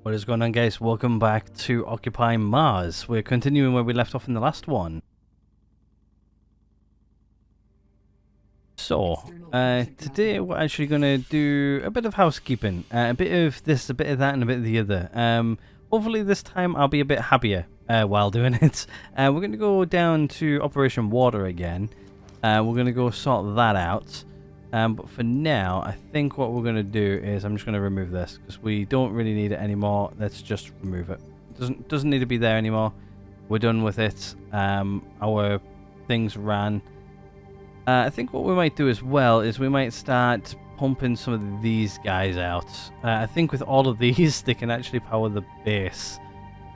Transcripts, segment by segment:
What is going on, guys? Welcome back to Occupy Mars. We're continuing where we left off in the last one. So, today we're actually going to do a bit of housekeeping. A bit of this, a bit of that, and a bit of the other. Hopefully this time I'll be a bit happier while doing it. We're going to go down to Operation Water again. We're going to go sort that out. But for now, I think what we're going to do is I'm just going to remove this because we don't really need it anymore. Let's just remove it. Doesn't need to be there anymore. We're done with it. Our things ran. I think what we might do as well is we might start pumping some of these guys out. I think with all of these, they can actually power the base.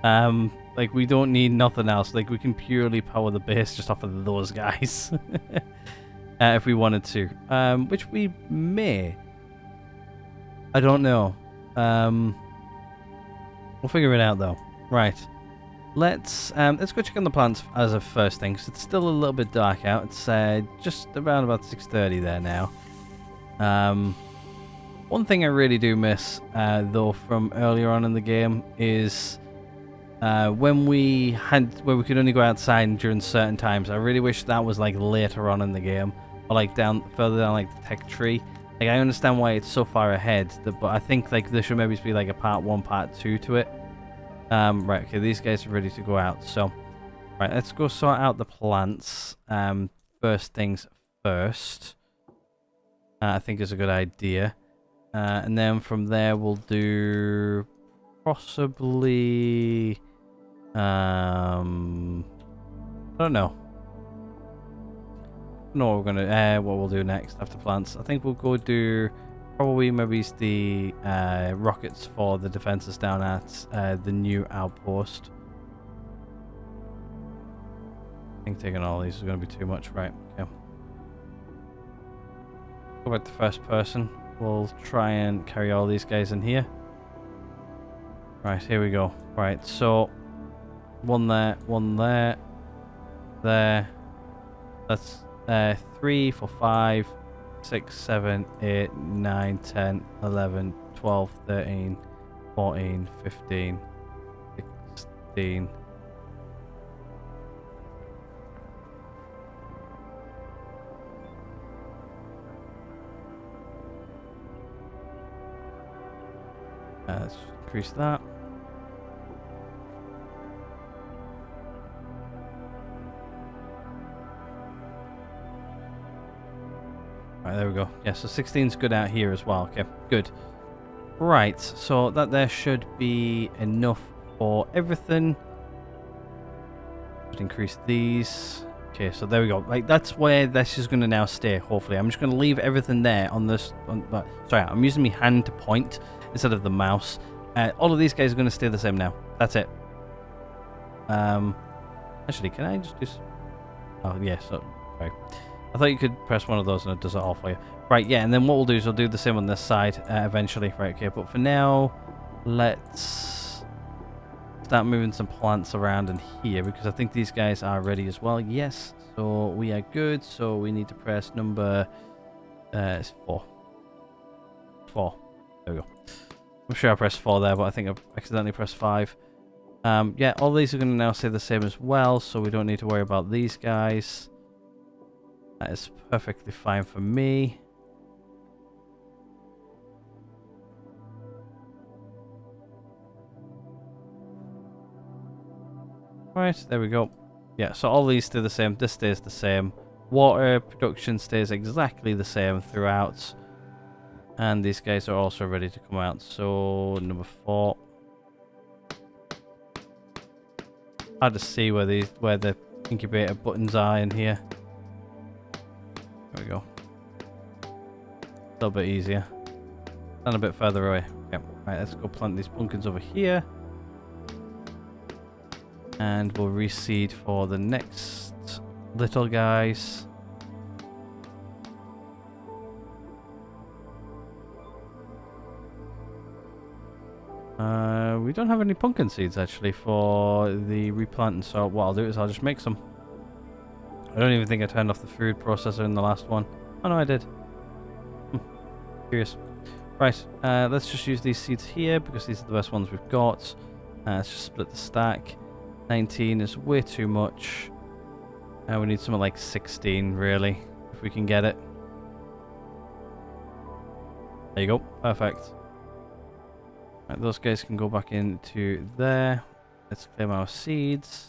Like, we don't need nothing else. Like, we can purely power the base just off of those guys. If we wanted to. Which we may. I don't know. We'll figure it out, though. Right. Let's go check on the plants as a first thing, because it's still a little bit dark out. It's just around about 6:30 there now. One thing I really do miss, though, from earlier on in the game is when we could only go outside during certain times. I really wish that was like later on in the game, or like further down like the tech tree. Like, I understand why it's so far ahead, but I think like there should maybe be like a part 1, part 2 to it. Right, okay, these guys are ready to go out. So, right, let's go sort out the plants. First things first. I think is a good idea. And then from there we'll do possibly I don't know. No, we're gonna what we'll do next after plants. I think we'll go do probably maybe the rockets for the defenses down at the new outpost. I think taking all these is going to be too much, right? Okay. Go back to first person. We'll try and carry all these guys in here. Right, here we go. Right, so one there, there. That's 3, 4, 5, 6, 7, 8, 9, 10, 11, 12, 13, 14, 15, 16. Let's increase that. Right, there we go. Yeah, so 16's good out here as well. Okay, good. Right, so that there should be enough for everything. Let's increase these. Okay, so there we go. Like, that's where this is going to now stay, hopefully. I'm just going to leave everything there on this... sorry, I'm using my hand to point instead of the mouse. All of these guys are going to stay the same now. That's it. Actually, can I just do... Oh, yeah, so... Sorry. I thought you could press one of those and it does it all for you. Right, yeah, and then what we'll do is we'll do the same on this side eventually. Right, okay, but for now, let's start moving some plants around in here because I think these guys are ready as well. Yes, so we are good. So we need to press number... it's 4. 4. There we go. I'm sure I pressed 4 there, but I think I accidentally pressed 5. Yeah, all these are going to now stay the same as well, so we don't need to worry about these guys. That is perfectly fine for me. Right, there we go. Yeah, so all these stay the same. This stays the same. Water production stays exactly the same throughout. And these guys are also ready to come out. So, number 4. Hard to see where the incubator buttons are in here. There we go. A little bit easier. And a bit further away. Okay, right, let's go plant these pumpkins over here. And we'll reseed for the next little guys. We don't have any pumpkin seeds actually for the replanting, so what I'll do is I'll just make some. I don't even think I turned off the food processor in the last one. Oh no, I did. Curious. Right, let's just use these seeds here because these are the best ones we've got. Let's just split the stack. 19 is way too much. We need something like 16, really, if we can get it. There you go, perfect. Right, those guys can go back into there. Let's claim our seeds.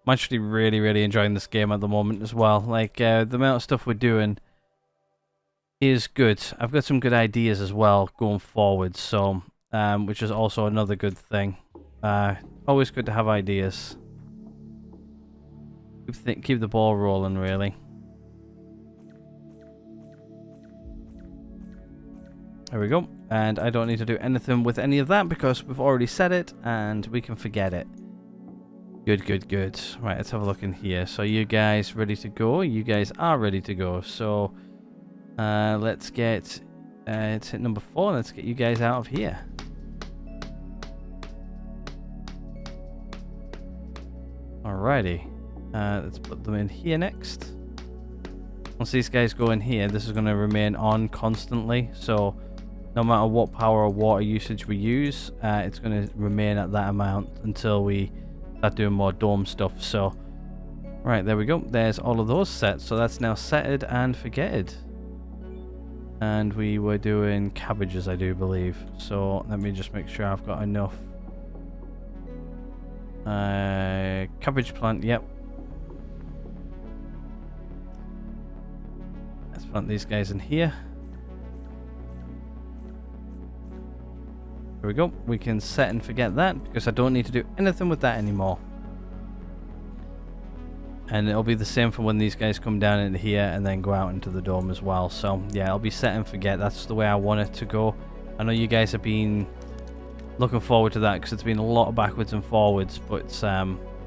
I'm actually really enjoying this game at the moment as well. Like, the amount of stuff we're doing is good. I've got some good ideas as well going forward, so which is also another good thing. Always good to have ideas. Keep the ball rolling, really. There we go. And I don't need to do anything with any of that because we've already said it and we can forget it. Good. Right, let's have a look in here. So you guys ready to go? You guys are ready to go. So let's get... it's hit number 4. Let's get you guys out of here. Alrighty. Let's put them in here next. Once these guys go in here, this is going to remain on constantly. So no matter what power or water usage we use, it's going to remain at that amount until we start doing more dome stuff. So, right, there we go. There's all of those set. So that's now setted and forgetted. And we were doing cabbages, I do believe. So let me just make sure I've got enough. Cabbage plant, yep. Let's plant these guys in here. There we go. We can set and forget that because I don't need to do anything with that anymore. And it'll be the same for when these guys come down into here and then go out into the dome as well. So yeah, I'll be set and forget. That's the way I want it to go. I know you guys have been looking forward to that because it's been a lot of backwards and forwards. But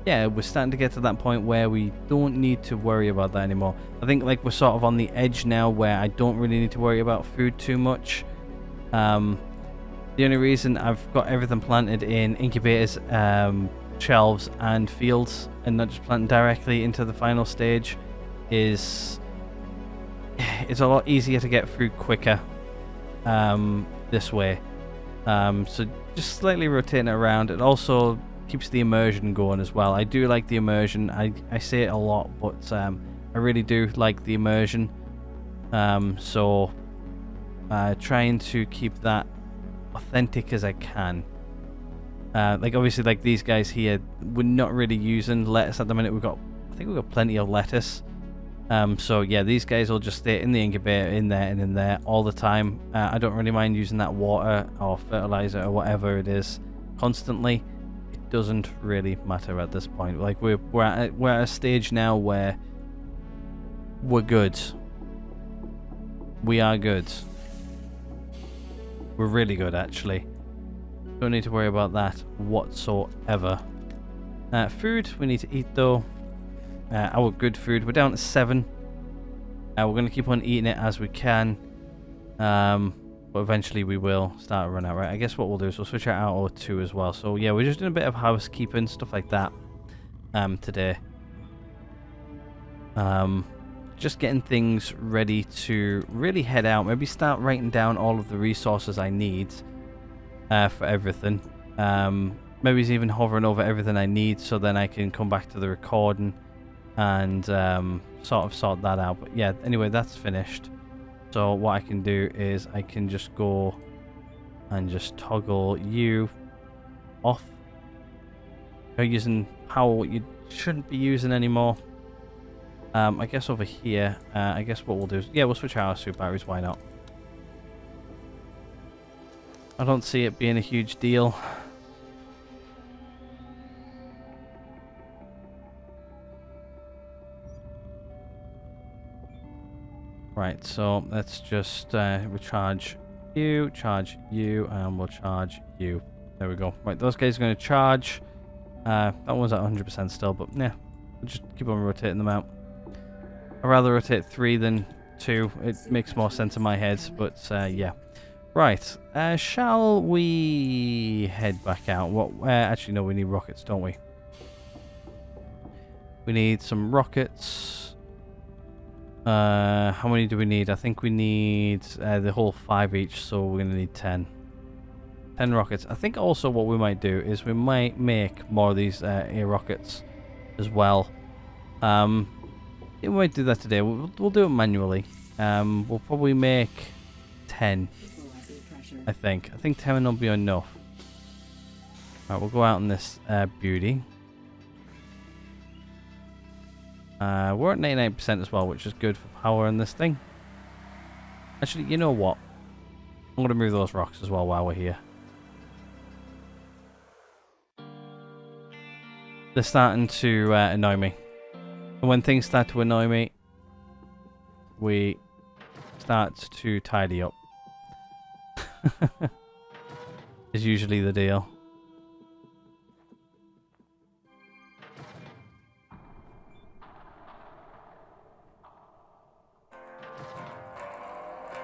yeah, we're starting to get to that point where we don't need to worry about that anymore. I think like we're sort of on the edge now where I don't really need to worry about food too much. The only reason I've got everything planted in incubators, shelves and fields and not just planting directly into the final stage is it's a lot easier to get through quicker this way. So just slightly rotating it around. It also keeps the immersion going as well. I do like the immersion. I say it a lot, but I really do like the immersion. So trying to keep that authentic as I can. Like obviously like these guys here, we're not really using lettuce at the minute. I think we've got plenty of lettuce. So yeah, these guys will just stay in the incubator, in there and in there all the time. I don't really mind using that water or fertilizer or whatever it is constantly. It doesn't really matter at this point. Like we're at a stage now where we're good. We are good. We're really good, actually. Don't need to worry about that whatsoever. Food, we need to eat, though. Our good food, we're down to 7. We're going to keep on eating it as we can. But eventually we will start to run out, right? I guess what we'll do is we'll switch out our O2 as well. So, yeah, we're just doing a bit of housekeeping, stuff like that today. Just getting things ready to really head out. Maybe start writing down all of the resources I need for everything. Maybe even hovering over everything I need so then I can come back to the recording and sort that out. But yeah, anyway, that's finished. So what I can do is I can just go and just toggle you off. You're using power what you shouldn't be using anymore. I guess over here, I guess what we'll do is, yeah, we'll switch out our super batteries, why not? I don't see it being a huge deal. Right, so let's just recharge you, charge you, and we'll charge you. There we go. Right, those guys are going to charge. That one's at 100% still, but yeah, we'll just keep on rotating them out. I'd rather rotate 3 than 2. It makes more sense in my head, but yeah. Right, shall we head back out? Actually, no, we need rockets, don't we? We need some rockets. How many do we need? I think we need the whole 5 each, so we're going to need 10. 10 rockets. I think also what we might do is we might make more of these air rockets as well. We might do that today. We'll do it manually. We'll probably make 10. I think 10 will be enough. Alright, we'll go out on this beauty. We're at 99% as well, which is good for power in this thing. Actually, you know what? I'm going to move those rocks as well while we're here. They're starting to annoy me. And when things start to annoy me, we start to tidy up. Is usually the deal.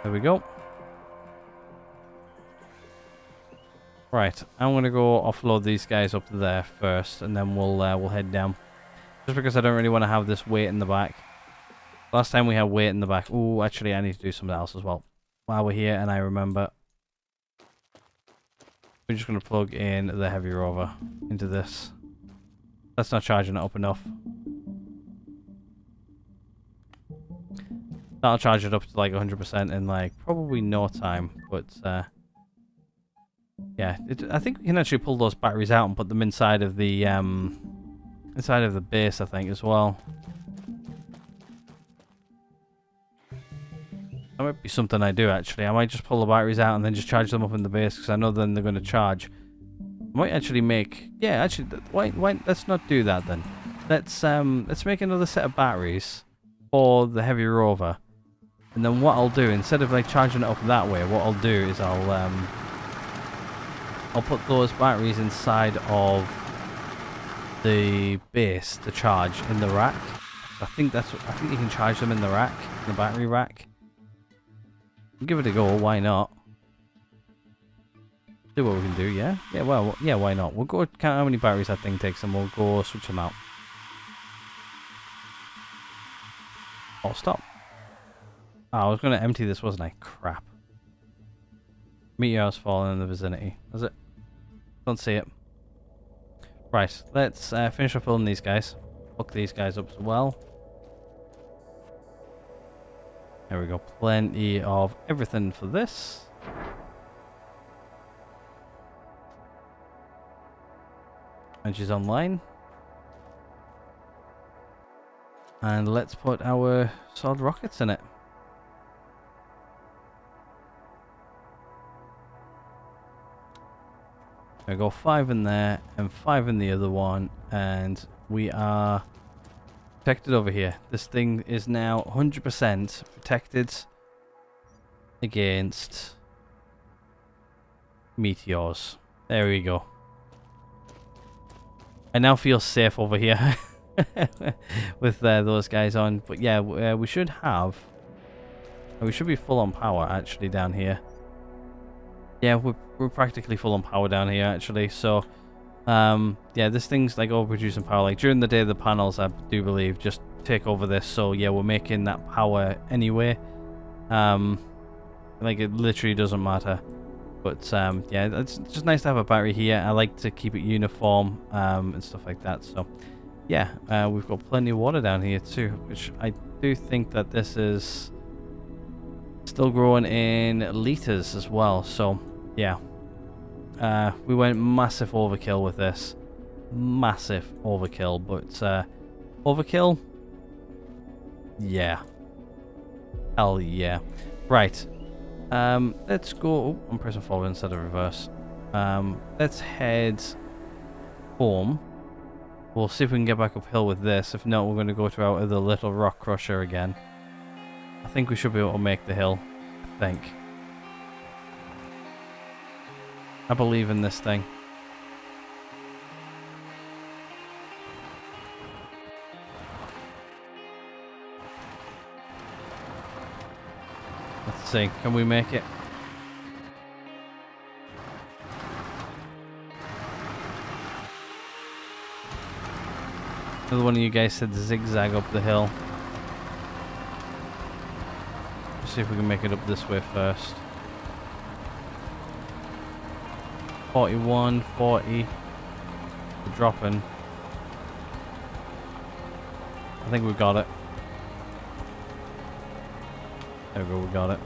There we go. Right, I'm gonna go offload these guys up there first, and then we'll head down. Just because I don't really want to have this weight in the back. Last time we had weight in the back. Oh, actually, I need to do something else as well. While we're here, and I remember, we're just gonna plug in the heavy rover into this. That's not charging it up enough. That'll charge it up to like 100% in like probably no time, but yeah, I think we can actually pull those batteries out and put them inside of the base, I think, as well. That might be something I do actually. I might just pull the batteries out and then just charge them up in the base, because I know then they're going to charge. I might actually make, yeah, actually, why let's not do that then. Let's make another set of batteries for the heavy rover. And then what I'll do, instead of like charging it up that way, what I'll do is I'll put those batteries inside of the base to charge in the rack. I think you can charge them in the rack, in the battery rack. Give it a go, why not? Do what we can do, yeah? Yeah, well, yeah, why not? We'll go count how many batteries that thing takes and we'll go switch them out. Oh, stop. Oh, I was going to empty this, wasn't I? Crap. Meteor's falling in the vicinity. Was it? Don't see it. Right, let's finish up building these guys. Hook these guys up as well. There we go. Plenty of everything for this. And she's online. And let's put our solid rockets in it. There we go, 5 in there and 5 in the other one, and we are protected over here. This thing is now 100% protected against meteors. There we go. I now feel safe over here with those guys on. But yeah, we should be full on power actually down here. Yeah, we're practically full on power down here actually. So yeah, this thing's like overproducing power. Like during the day, the panels, I do believe, just take over this. So yeah, we're making that power anyway. Like it literally doesn't matter. But yeah, it's just nice to have a battery here. I like to keep it uniform and stuff like that. So yeah, we've got plenty of water down here too, which I do think that this is still growing in liters as well. So yeah, we went massive overkill with this. Massive overkill, but overkill? Yeah. Hell yeah. Right. Let's go. Oh, I'm pressing forward instead of reverse. Let's head home. We'll see if we can get back uphill with this. If not, we're going to go to our other little rock crusher again. I think we should be able to make the hill. I think. I believe in this thing. Let's see. Can we make it? Another one of you guys said zigzag up the hill. see if we can make it up this way first. 41, 40. We're dropping. I think we got it. There we go, we got it.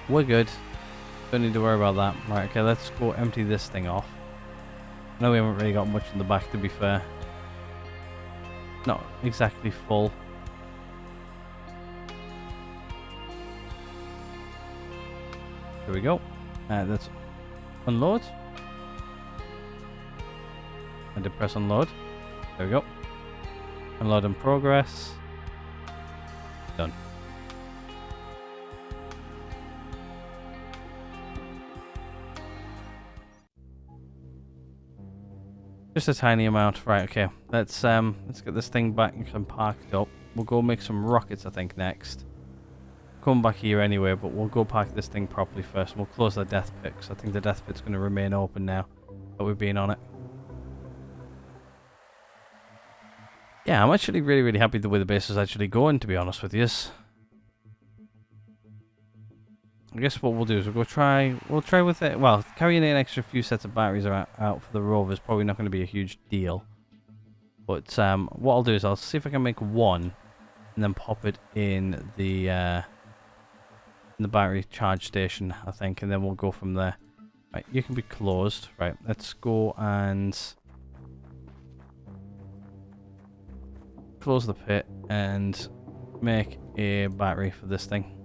We're good. Don't need to worry about that. Right, okay, let's go empty this thing off. I know we haven't really got much in the back, to be fair. Not exactly full. Here we go. Let's unload. And then press unload. There we go. Unload in progress. Done. Just a tiny amount. Right, okay. Let's get this thing back and parked up. We'll go make some rockets, I think, next. Come back here anyway, but we'll go park this thing properly first. We'll close the death pit, because I think the death pit's going to remain open now that we've been on it. Yeah, I'm actually really, really happy the way the base is actually going, to be honest with you. I guess what we'll do is we'll try with it. Well, carrying an extra few sets of batteries out for the rover is probably not going to be a huge deal. But what I'll do is I'll see if I can make one, and then pop it in the battery charge station, I think, and then we'll go from there. Right, you can be closed. Right, let's go and close the pit and make a battery for this thing.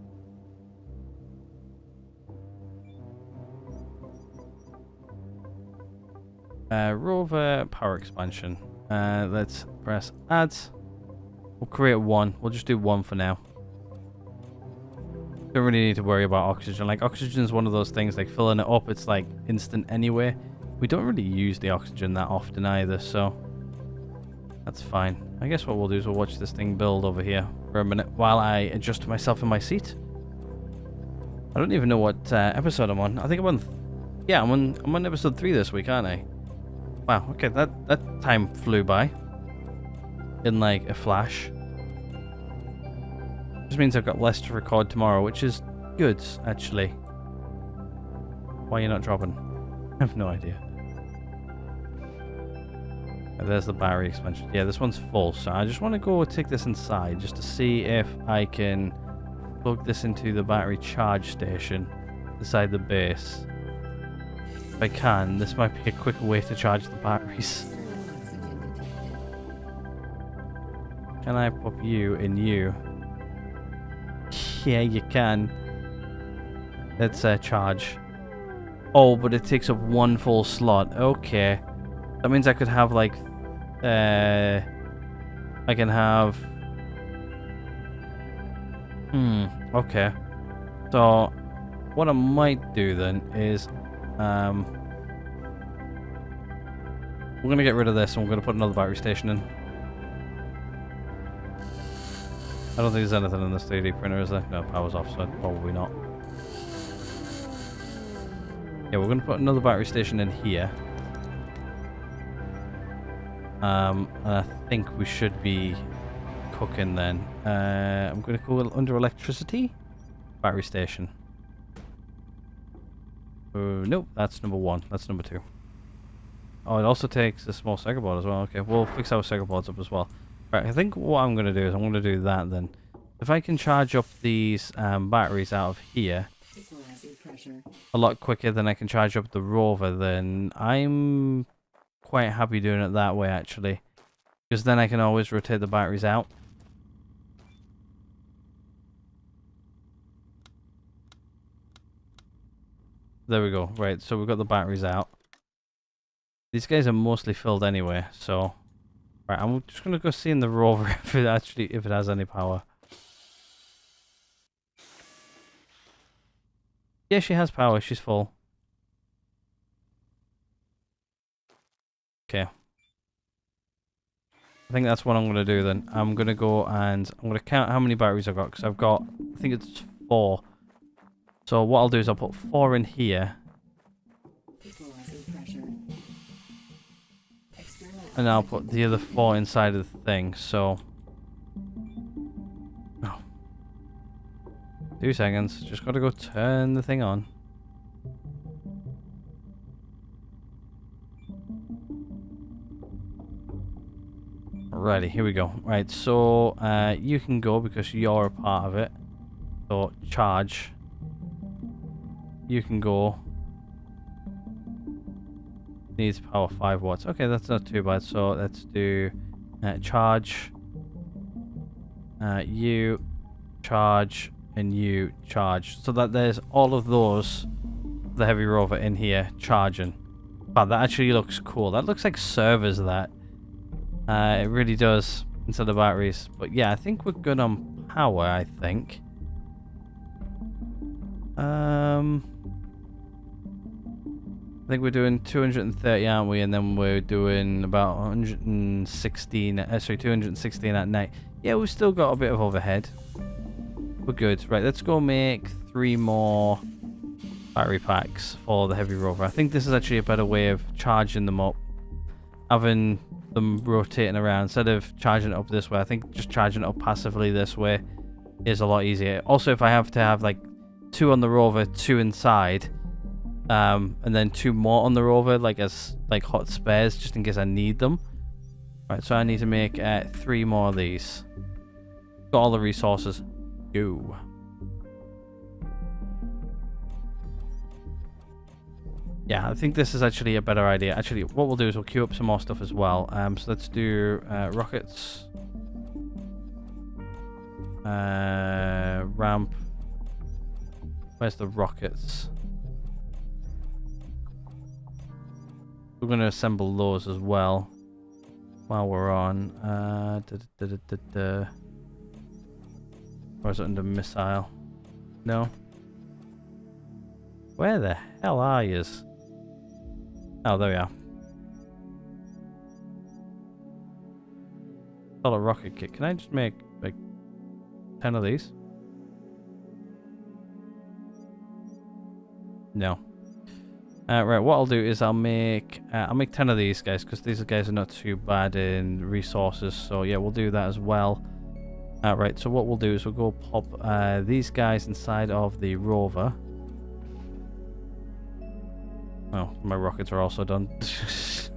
Rover power expansion. Let's press add. We'll create one. We'll just do one for now. Don't really need to worry about oxygen. Like, oxygen is one of those things, like filling it up, it's like instant anyway. We don't really use the oxygen that often either, so that's fine. I guess what we'll do is we'll watch this thing build over here for a minute while I adjust myself in my seat. I don't even know what episode I'm on. I think I'm on... Yeah, I'm on episode 3 this week, aren't I? Wow, okay, that time flew by. In like a flash. Just means I've got less to record tomorrow, which is good, actually. Why are you not dropping? I have no idea. There's the battery expansion. Yeah, this one's full, so I just want to go take this inside just to see if I can plug this into the battery charge station beside the base. If I can, this might be a quicker way to charge the batteries. Can I pop you in you? Yeah, you can. Let's charge. Oh, but it takes up one full slot. Okay. That means I could have like... I can have... Okay. So, what I might do then is... we're going to get rid of this and we're going to put another battery station in. I don't think there's anything in this 3D printer, is there? No, power's off, so probably not. Yeah, we're going to put another battery station in here. And I think we should be cooking then. I'm going to go under electricity. Battery station. Nope, that's number 1. That's number 2. Oh, it also takes a small circuit board as well. Okay, we'll fix our circuit boards up as well. Right, I think what I'm going to do is I'm going to do that then. If I can charge up these batteries out of here a lot quicker than I can charge up the rover, then I'm quite happy doing it that way, actually. Because then I can always rotate the batteries out. There we go. Right, so we've got the batteries out. These guys are mostly filled anyway, so... Right, I'm just going to go see in the rover if it has any power. Yeah, she has power. She's full. Okay. I think that's what I'm going to do then. I'm going to go and I'm going to count how many batteries I've got, because I've got, I think it's 4. So what I'll do is I'll put 4 in here. And I'll put the other 4 inside of the thing, so... Oh, 2 seconds. Just gotta go turn the thing on. Alrighty, here we go. Right, so you can go because you're a part of it. So charge. You can go. Needs power 5 watts. Okay, that's not too bad. So let's do charge. You charge and you charge. So that there's all of those, the heavy rover in here charging. Wow, that actually looks cool. That looks like servers, that. It really does, instead of batteries. But yeah, I think we're good on power, I think. I think we're doing 230, aren't we? And then we're doing about 116, 216 at night. Yeah, we've still got a bit of overhead. We're good. Right, let's go make 3 more battery packs for the heavy rover. I think this is actually a better way of charging them up. Having them rotating around instead of charging it up this way. I think just charging it up passively this way is a lot easier. Also, if I have to have like 2 on the rover, 2 inside, and then 2 more on the rover, like as like hot spares, just in case I need them. Right, so I need to make 3 more of these. Got all the resources. Go. Yeah, I think this is actually a better idea. Actually, what we'll do is we'll queue up some more stuff as well. So let's do rockets. Ramp. Where's the rockets? We're going to assemble those as well while we're on. Or is it under missile? No. Where the hell are yous? Oh, there we are. Solid rocket kit. Can I just make like 10 of these? No. Right, what I'll do is I'll make 10 of these guys, because these guys are not too bad in resources. So yeah, we'll do that as well. Right, so what we'll do is we'll go pop these guys inside of the rover. Oh, my rockets are also done. So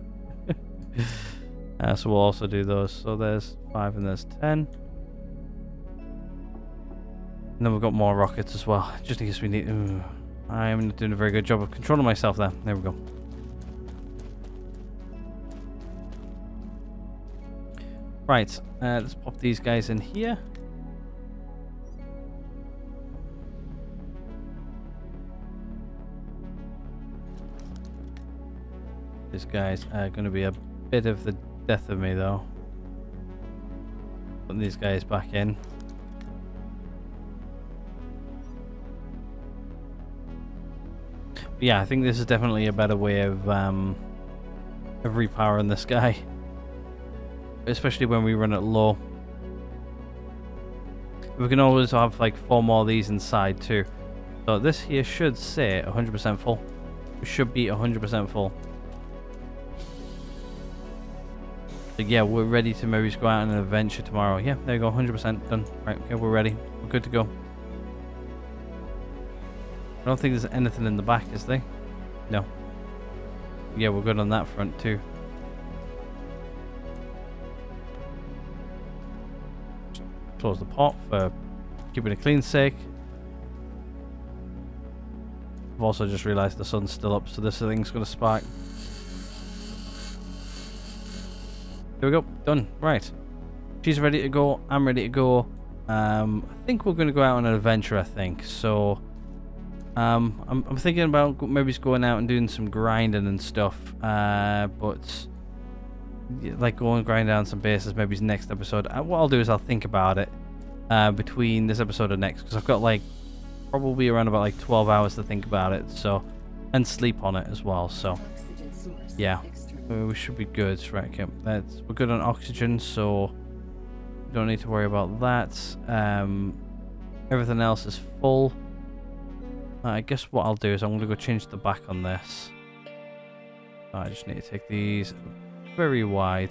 we'll also do those. So there's 5 and there's 10. And then we've got more rockets as well, just in case we need... I'm not doing a very good job of controlling myself there. There we go. Right, let's pop these guys in here. These guys are going to be a bit of the death of me, though. Putting these guys back in. But yeah, I think this is definitely a better way of repowering this guy. Especially when we run it low. We can always have like 4 more of these inside too. So this here should say 100% full. We should be 100% full. So yeah, we're ready to maybe go out on an adventure tomorrow. Yeah, there you go, 100% done. Right, okay, we're ready. We're good to go. I don't think there's anything in the back, is there? No. Yeah, we're good on that front too. Close the pot for keeping it clean sake. I've also just realised the sun's still up, so this thing's going to spark. There we go, done. Right. She's ready to go, I'm ready to go. I think we're going to go out on an adventure, I think. So, I'm thinking about maybe just going out and doing some grinding and stuff. But... like go and grind down some bases maybe next episode. What I'll do is I'll think about it between this episode and next, because I've got like probably around about like 12 hours to think about it, so, and sleep on it as well. So yeah, we should be good. Right, okay, we're good on oxygen, so we don't need to worry about that. Everything else is full. I guess what I'll do is I'm going to go change the back on this. I just need to take these very wide.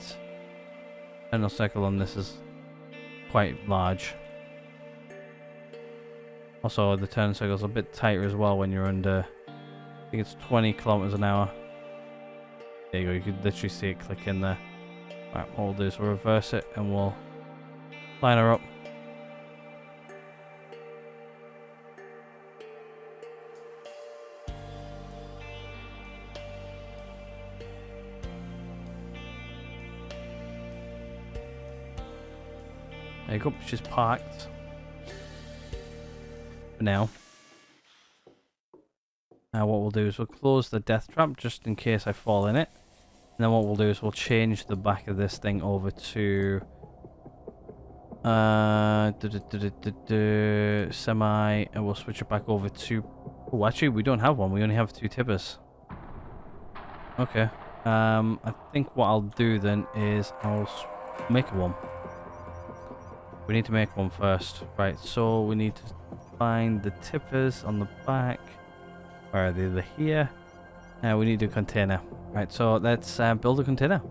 Internal circle on this is quite large. Also, the turn circle's a bit tighter as well when you're under, I think it's 20 kilometers an hour. There you go, you can literally see it click in there. Right, what we'll do is we'll reverse it and we'll line her up. There you go, she's parked. For now. Now what we'll do is we'll close the death trap just in case I fall in it. And then what we'll do is we'll change the back of this thing over to semi, and we'll switch it back over to, oh actually we don't have one, we only have 2 tippers. Okay. I think what I'll do then is I'll make one. We need to make one first. Right, so we need to find the tippers on the back. Where are they? They're here. We need a container. Right, so let's build a container.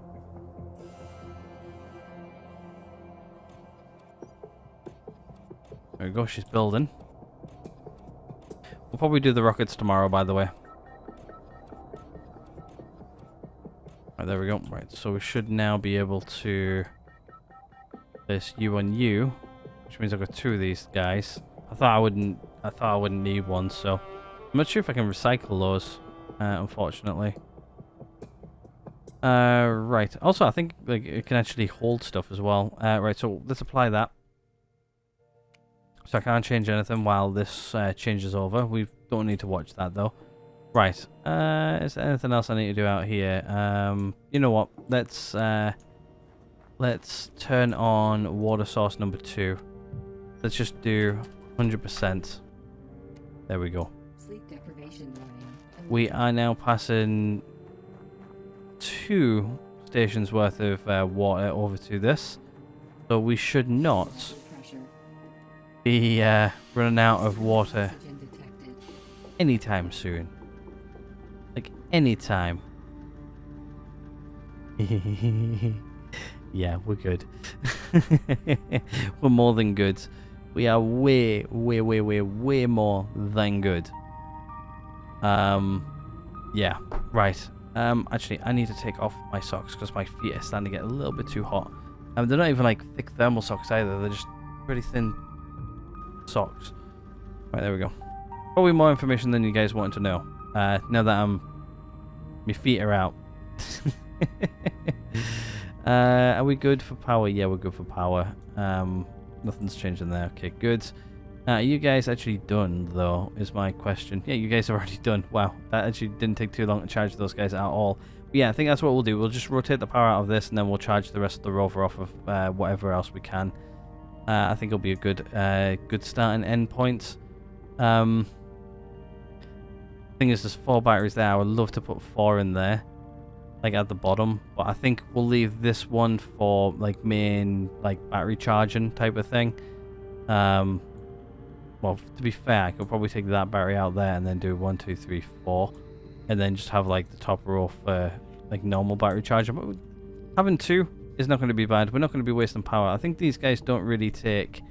There we go, she's building. We'll probably do the rockets tomorrow, by the way. Right, there we go. Right, so we should now be able to place you on you, which means I've got 2 of these guys. I thought I wouldn't need one, so I'm not sure if I can recycle those, unfortunately. Right. Also, I think like it can actually hold stuff as well. Right, so let's apply that. So I can't change anything while this changes over. We don't need to watch that though. Right. Is there anything else I need to do out here? You know what? Let's turn on water source number 2. Let's just do 100%. There we go. Sleep deprivation warning. We are now passing 2 stations worth of water over to this. So we should not be running out of water anytime soon. Like, anytime. Yeah, we're good. We're more than good. We are way more than good. Yeah, right. Actually, I need to take off my socks because my feet are starting to get a little bit too hot. They're not even like thick thermal socks either. They're just pretty thin socks. Right, there we go. Probably more information than you guys wanted to know. Now that my feet are out. Are we good for power? Yeah, we're good for power. Nothing's changing there. Okay, good. Are you guys actually done, though, is my question. Yeah, you guys are already done. Wow, that actually didn't take too long to charge those guys at all. But yeah, I think that's what we'll do. We'll just rotate the power out of this, and then we'll charge the rest of the rover off of whatever else we can. I think it'll be a good start and end point. Thing is, there's 4 batteries there. I would love to put 4 in there, like at the bottom, but I think we'll leave this one for like main like battery charging type of thing. Well, to be fair, I could probably take that battery out there and then do 1, 2, 3, 4, and then just have like the top row for like normal battery charging. But having 2 is not going to be bad. We're not going to be wasting power. I think these guys don't really take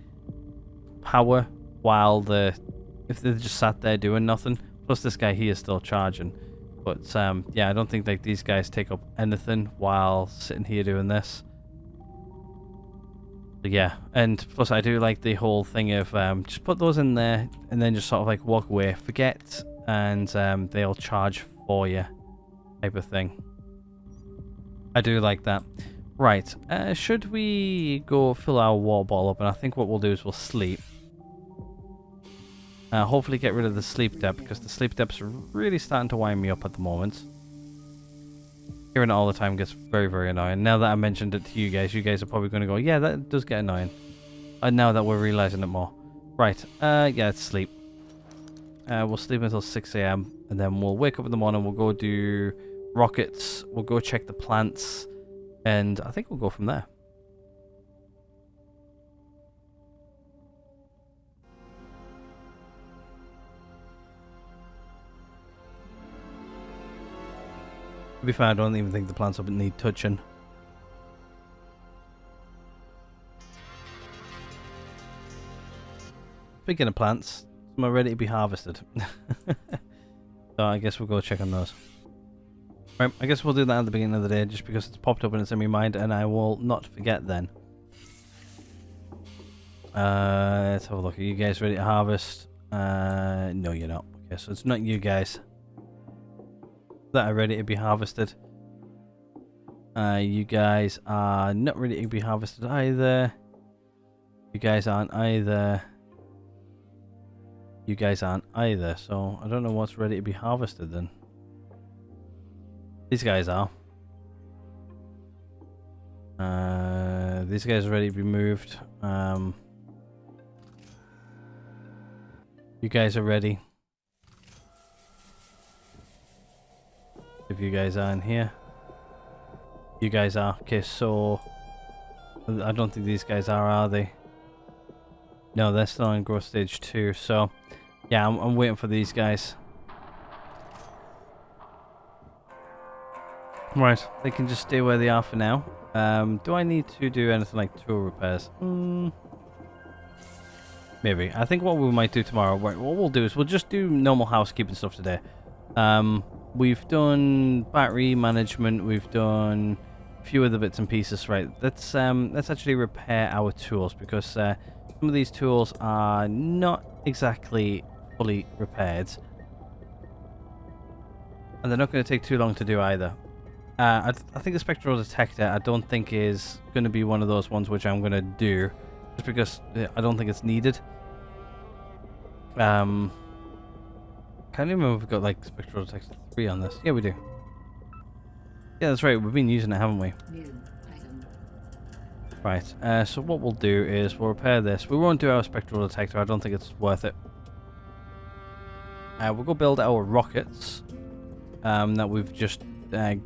power while if they're just sat there doing nothing. Plus, this guy here is still charging. But yeah, I don't think like these guys take up anything while sitting here doing this. But yeah, and plus I do like the whole thing of just put those in there and then just sort of like walk away, forget, and they'll charge for you, type of thing. I do like that. Right, should we go fill our water bottle up? And I think what we'll do is we'll sleep. Hopefully get rid of the sleep depth, because the sleep depth's really starting to wind me up at the moment. Hearing it all the time gets very annoying. Now that I mentioned it to you guys are probably going to go, yeah, that does get annoying. And now that we're realizing it more. Right, yeah, let's sleep. We'll sleep until 6 AM, and then we'll wake up in the morning, we'll go do rockets, we'll go check the plants, and I think we'll go from there. To be fair, I don't even think the plants up need touching. Speaking of plants, Some are ready to be harvested. So I guess we'll go check on those. Right, I guess we'll do that at the beginning of the day just because it's popped up and it's in my mind and I will not forget then. Let's have a look. Are you guys ready to harvest? No, you're not. Okay, so it's not you guys that are ready to be harvested. You guys are not ready to be harvested either. You guys aren't either. You guys aren't either. So I don't know what's ready to be harvested then. These guys are. These guys are ready to be moved. You guys are ready. If you guys are in here. You guys are. Okay, so I don't think these guys are they? No, they're still in growth stage 2. So yeah, I'm waiting for these guys. Right, they can just stay where they are for now. Do I need to do anything like tool repairs? Maybe. I think what we might do tomorrow, what we'll do is we'll just do normal housekeeping stuff today. We've done battery management, we've done a few other bits and pieces, right? Let's actually repair our tools because some of these tools are not exactly fully repaired. And they're not going to take too long to do either. I think the spectral detector I don't think is going to be one of those ones which I'm going to do just because I don't think it's needed. Can't even remember if we've got like spectral detector 3 on this. Yeah, we do. Yeah, that's right. We've been using it, haven't we? New item. Right. So what we'll do is we'll repair this. We won't do our spectral detector. I don't think it's worth it. We'll go build our rockets that we've just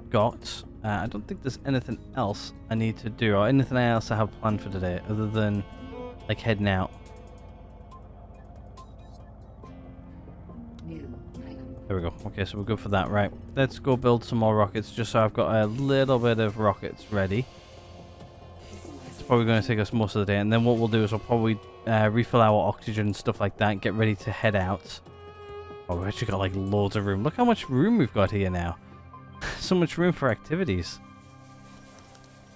got. I don't think there's anything else I need to do or anything else I have planned for today other than like heading out. New item. There we go. Okay, so we're good for that. Right, let's go build some more rockets just so I've got a little bit of rockets ready. It's probably going to take us most of the day, and then what we'll do is we'll probably refill our oxygen and stuff like that and get ready to head out. Oh, we've actually got like loads of room. Look how much room we've got here now. So much room for activities.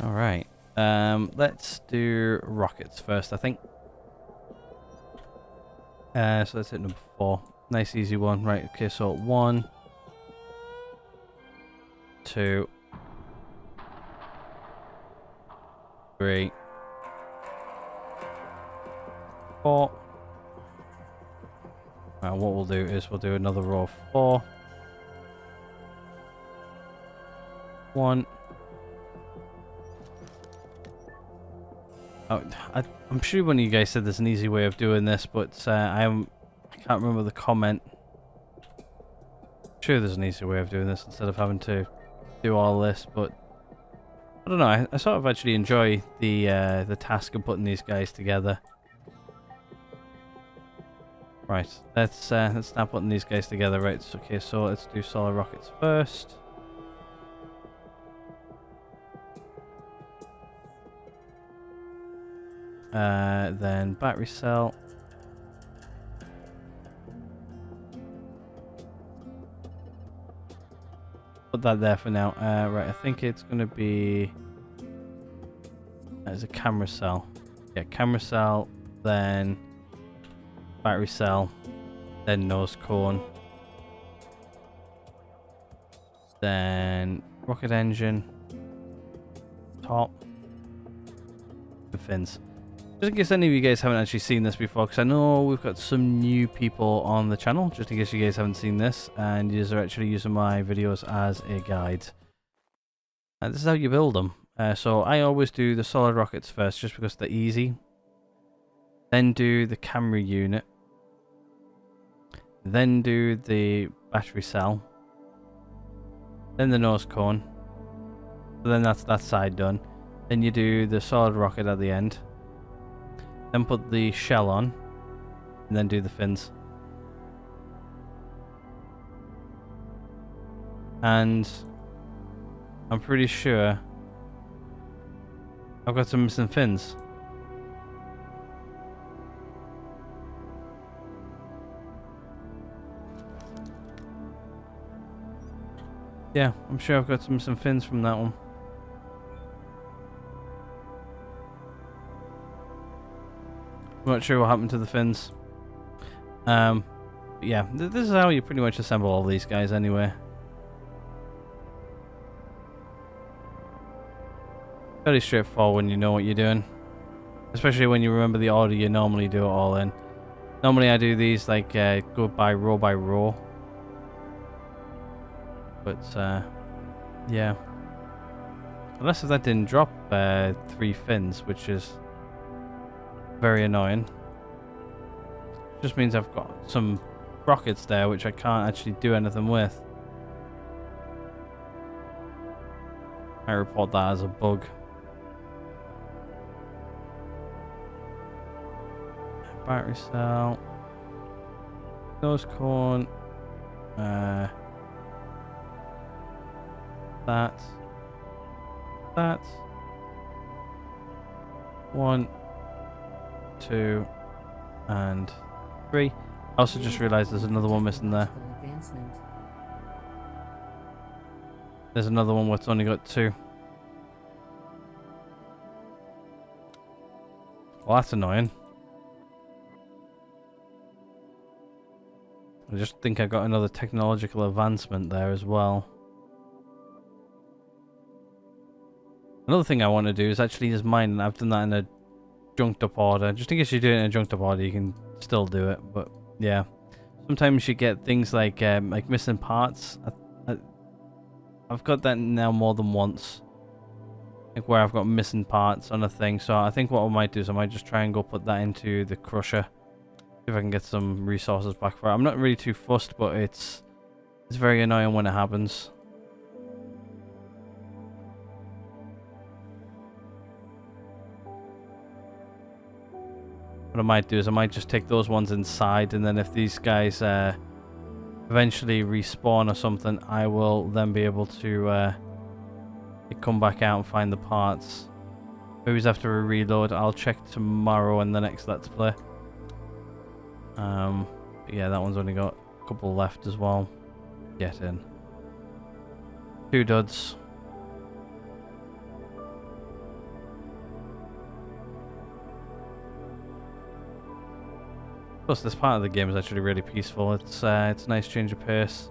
Alright. Let's do rockets first, I think. So let's hit number 4. Nice easy one. Right, okay, so 1, 2, 3, 4. Right, what we'll do is we'll do another row of 4. 1. Oh, I'm sure one of you guys said there's an easy way of doing this, but I can't remember the comment. I'm sure there's an easy way of doing this instead of having to do all this, but I don't know. I sort of actually enjoy the task of putting these guys together. Right, let's start putting these guys together. Right, okay, so let's do solar rockets first. Then battery cell. Put that there for now. Right, I think it's going to be as a camera cell. Yeah, camera cell, then battery cell, then nose cone, then rocket engine, top, and fins. Just in case any of you guys haven't actually seen this before, because I know we've got some new people on the channel, just in case you guys haven't seen this, and you are actually using my videos as a guide. And this is how you build them. So I always do the solid rockets first, just because they're easy. Then do the camera unit. Then do the battery cell. Then the nose cone. So then that's that side done. Then you do the solid rocket at the end. Then put the shell on, and then do the fins. And I'm pretty sure I've got some missing fins. Yeah, I'm sure I've got some fins from that one. I'm not sure what happened to the fins. Yeah, this is how you pretty much assemble all these guys anyway. Very straightforward when you know what you're doing. Especially when you remember the order you normally do it all in. Normally I do these like go by row. But yeah. Unless if that didn't drop 3 fins, which is very annoying. Just means I've got some rockets there which I can't actually do anything with. I report that as a bug. Battery cell. Nose cone. That. 1, 2, and 3. I also just realised there's another one missing there. There's another one that's only got 2. Well, that's annoying. I just think I got another technological advancement there as well. Another thing I want to do is actually use mine, and I've done that in a junked up order. Just in case you do it in a junked up order, you can still do it. But yeah, sometimes you get things like missing parts. I've got that now more than once, like where I've got missing parts on a thing. So I think what I might do is I might just try and go put that into the crusher, see if I can get some resources back for it. I'm not really too fussed, but it's very annoying when it happens. What I might do is I might just take those ones inside, and then if these guys eventually respawn or something, I will then be able to come back out and find the parts. Maybe just after a reload. I'll check tomorrow in the next Let's Play. Yeah, that one's only got a couple left as well. Get in. 2 duds. Plus, this part of the game is actually really peaceful. It's a nice change of pace.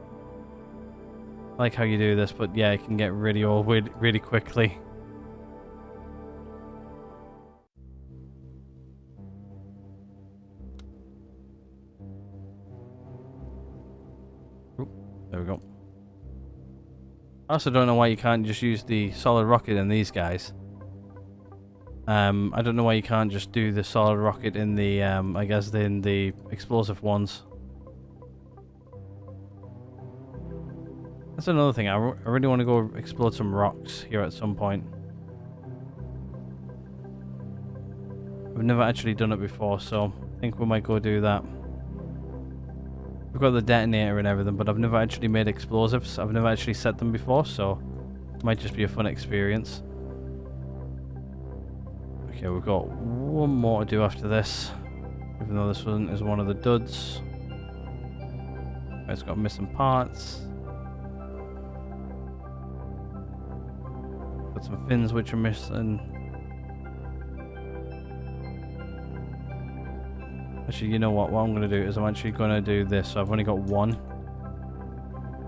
I like how you do this, but yeah, it can get really old really quickly. Oop, there we go. I also don't know why you can't just use the solid rocket in these guys. I don't know why you can't just do the solid rocket in the, I guess in the explosive ones. That's another thing. I really want to go explode some rocks here at some point. I've never actually done it before, so I think we might go do that. We've got the detonator and everything, but I've never actually made explosives. I've never actually set them before, so it might just be a fun experience. Okay, we've got one more to do after this, even though this one is one of the duds. It's got missing parts. Got some fins which are missing. Actually, you know what? What I'm going to do is I'm actually going to do this. So I've only got 1.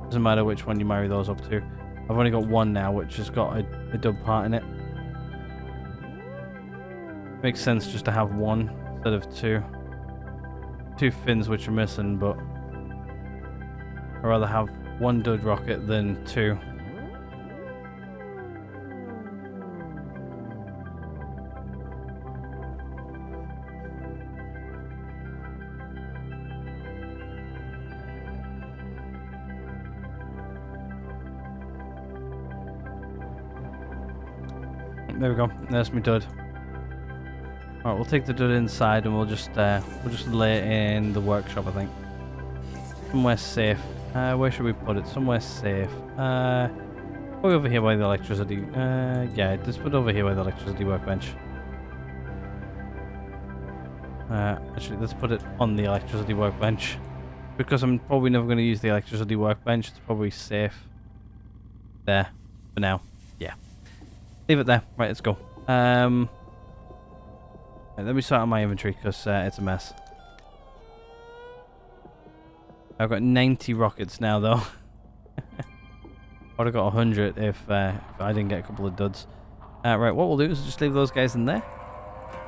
Doesn't matter which one you marry those up to. I've only got 1 now, which has got a dub part in it. Makes sense just to have 1 instead of 2. 2 fins which are missing, but I'd rather have 1 dud rocket than 2. There we go. There's my dud. Alright, we'll take the dud inside and we'll just lay it in the workshop, I think. Somewhere safe. Where should we put it? Somewhere safe. Probably over here by the electricity. Yeah, just put it over here by the electricity workbench. Actually, let's put it on the electricity workbench. Because I'm probably never going to use the electricity workbench, it's probably safe. there for now. Yeah. Leave it there. Right, let's go. Right, let me sort out my inventory because it's a mess. I've got 90 rockets now, though. I would have got 100 if I didn't get a couple of duds. Right, what we'll do is just leave those guys in there.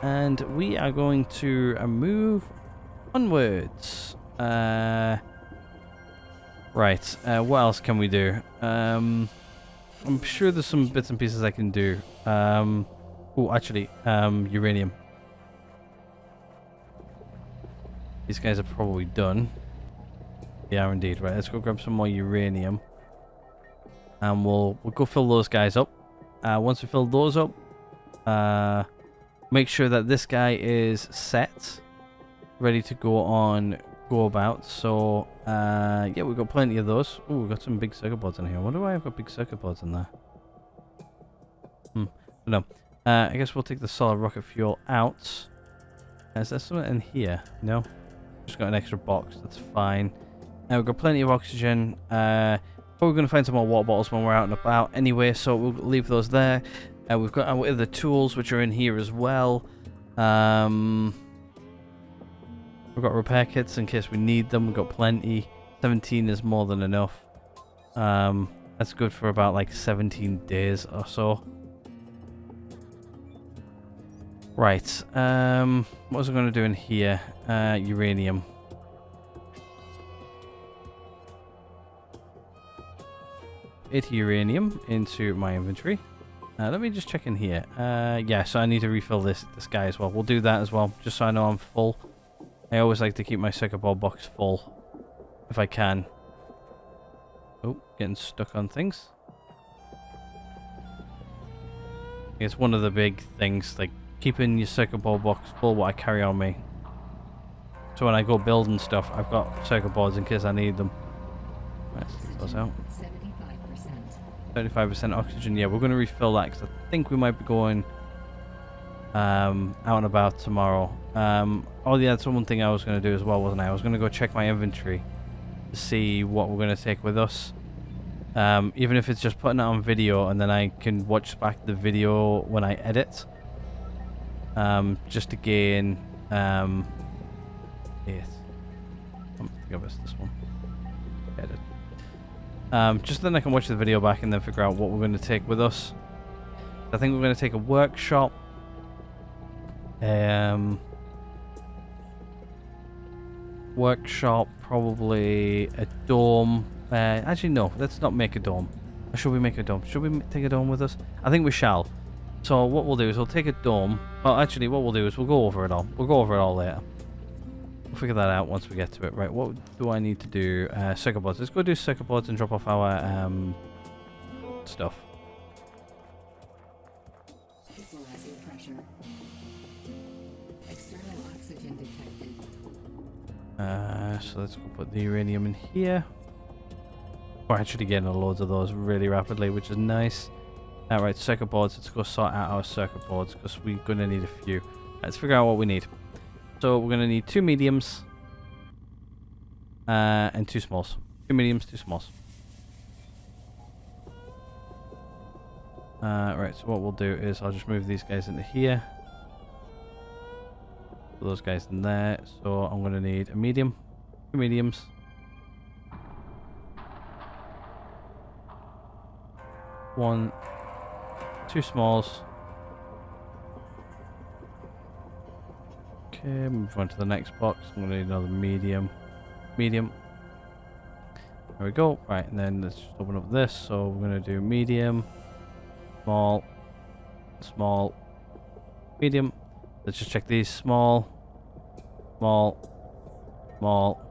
And we are going to move onwards. Right, what else can we do? I'm sure there's some bits and pieces I can do. Oh, actually, uranium. These guys are probably done. Yeah, indeed. Right, let's go grab some more uranium. And we'll go fill those guys up. Once we fill those up, make sure that this guy is set, ready to go about. So, yeah, we've got plenty of those. Oh, we've got some big circuit boards in here. I wonder why I've got big circuit boards in there. No. I guess we'll take the solid rocket fuel out. Is there something in here? No. Just got an extra box. That's fine. We've got plenty of oxygen. Probably going to find some more water bottles when we're out and about anyway, so we'll leave those there. We've got our other tools, which are in here as well. We've got repair kits in case we need them. We've got plenty. 17 is more than enough. That's good for about like 17 days or so. Right. What was I going to do in here? Uranium. Uranium into my inventory. Let me just check in here. Yeah, so I need to refill this guy as well. We'll do that as well, just so I know I'm full. I always like to keep my circuit board box full, if I can. Oh, getting stuck on things. It's one of the big things, like keeping your circuit board box full, what I carry on me. So when I go building stuff, I've got circuit boards in case I need them. Let's take those out. 75% oxygen. Yeah, we're going to refill that because I think we might be going out and about tomorrow. Oh yeah, that's one thing I was going to do as well, wasn't I? I was going to go check my inventory to see what we're going to take with us. Even if it's just putting it on video and then I can watch back the video when I edit. Just to gain... yes. Give us this one. Edit. Just then I can watch the video back and then figure out what we're going to take with us. I think we're going to take a workshop. Workshop, probably a dome. Actually, no, let's not make a dome. Or should we make a dome? Should we take a dome with us? I think we shall. So what we'll do is we'll take a dome. Well, actually, what we'll do is we'll go over it all. We'll go over it all later. We'll figure that out once we get to it. Right, what do I need to do? Circuit boards. Let's go do circuit boards and drop off our stuff. Equalizing pressure. External oxygen detected. So let's go put the uranium in here. We're actually getting loads of those really rapidly, which is nice. Alright, circuit boards. Let's go sort out our circuit boards because we're going to need a few. Let's figure out what we need. So we're going to need 2 mediums and 2 smalls. 2 mediums, 2 smalls. Right, so what we'll do is I'll just move these guys into here. Put those guys in there. So I'm going to need a medium, 2 mediums. One, 2 smalls. Okay, move on to the next box. I'm going to need another medium. Medium. There we go. Right, and then let's just open up this. So we're going to do medium, small, small, medium. Let's just check these. Small, small, small,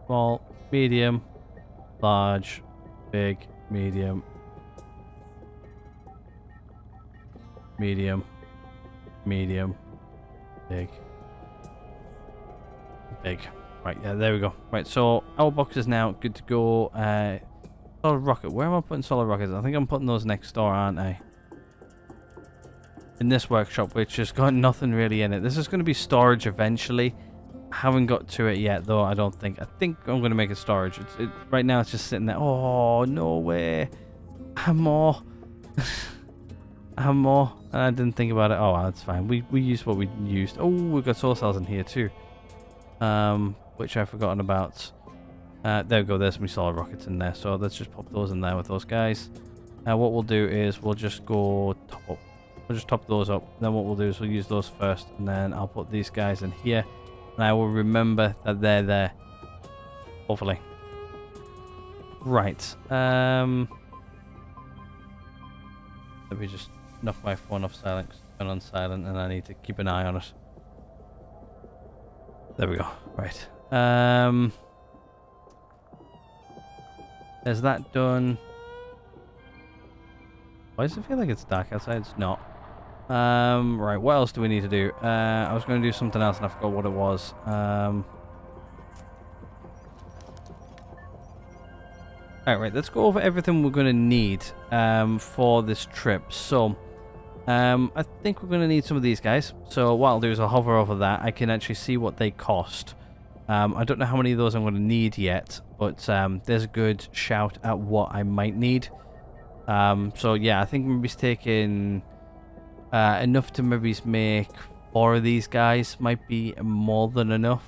small, medium, large, big, medium, medium, medium, big, big. Right, yeah, there we go. Right, so our box is now good to go. Solid rocket. Where am I putting solid rockets? I think I'm putting those next door, aren't I? In this workshop, which has got nothing really in it. This is going to be storage eventually. I haven't got to it yet, though, I don't think. I think I'm going to make it storage. Right now, it's just sitting there. Oh, no way. I have more. I have more. And I didn't think about it. Oh, that's fine. We used what we used. Oh, we've got solar cells in here too. Which I've forgotten about. There we go. There's some solid rockets in there. So let's just pop those in there with those guys. What we'll do is we'll just go top up. We'll just top those up. Then what we'll do is we'll use those first. And then I'll put these guys in here. And I will remember that they're there. Hopefully. Right. Let me just knock my phone off silent. Turn on silent, and I need to keep an eye on it. There we go. Right. Is that done? Why does it feel like it's dark outside? It's not. Right. What else do we need to do? I was going to do something else, and I forgot what it was. Alright, let's go over everything we're going to need for this trip. So, I think we're going to need some of these guys. So what I'll do is I'll hover over that. I can actually see what they cost. I don't know how many of those I'm going to need yet, but there's a good shout at what I might need. So yeah, I think maybe taking enough to maybe make 4 of these guys might be more than enough.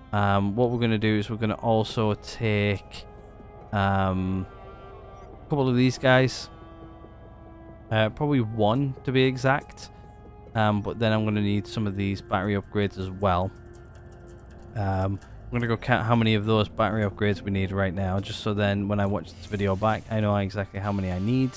What we're going to do is we're going to also take a couple of these guys, probably 1 to be exact, but then I'm going to need some of these battery upgrades as well. I'm going to go count how many of those battery upgrades we need right now, just so then when I watch this video back I know exactly how many I need.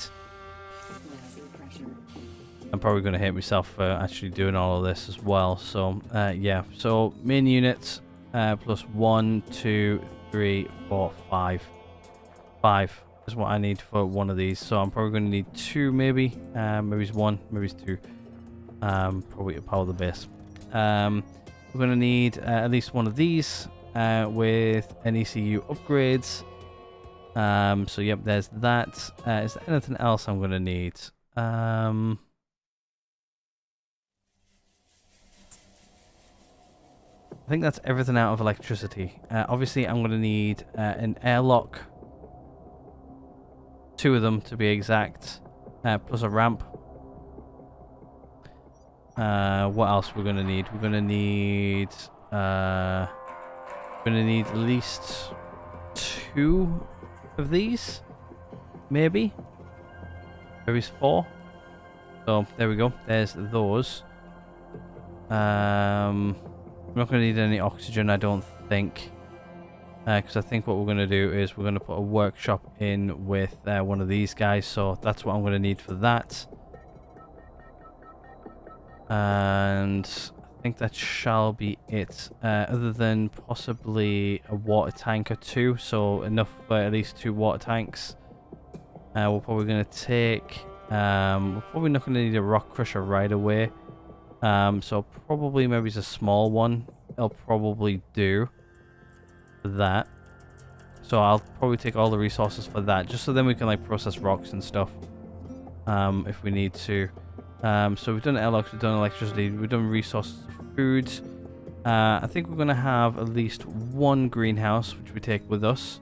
I'm probably going to hate myself for actually doing all of this as well. So yeah, so main units plus 1, 2, 3, 4, 5. 5 is what I need for one of these, so I'm probably going to need 2 maybe. Maybe it's 1, maybe it's 2. Probably to power the base. We're going to need at least 1 of these with NECU upgrades. So yep, there's that. Is there anything else I'm going to need? I think that's everything out of electricity. Obviously I'm going to need an airlock. 2 of them to be exact, plus a ramp. What else we're gonna need? We're gonna need at least 2 of these, maybe 4. So there we go. There's those. I'm not gonna need any oxygen, I don't think. Because I think what we're going to do is we're going to put a workshop in with one of these guys, so that's what I'm going to need for that. And I think that shall be it, other than possibly a water tank or 2, so enough for at least 2 water tanks. We're probably going to take, we're probably not going to need a rock crusher right away, so probably maybe it's a small one. It'll probably do that. So I'll probably take all the resources for that, just so then we can like process rocks and stuff if we need to. So we've done airlocks, we've done electricity, we've done resources for food. I think we're going to have at least 1 greenhouse which we take with us.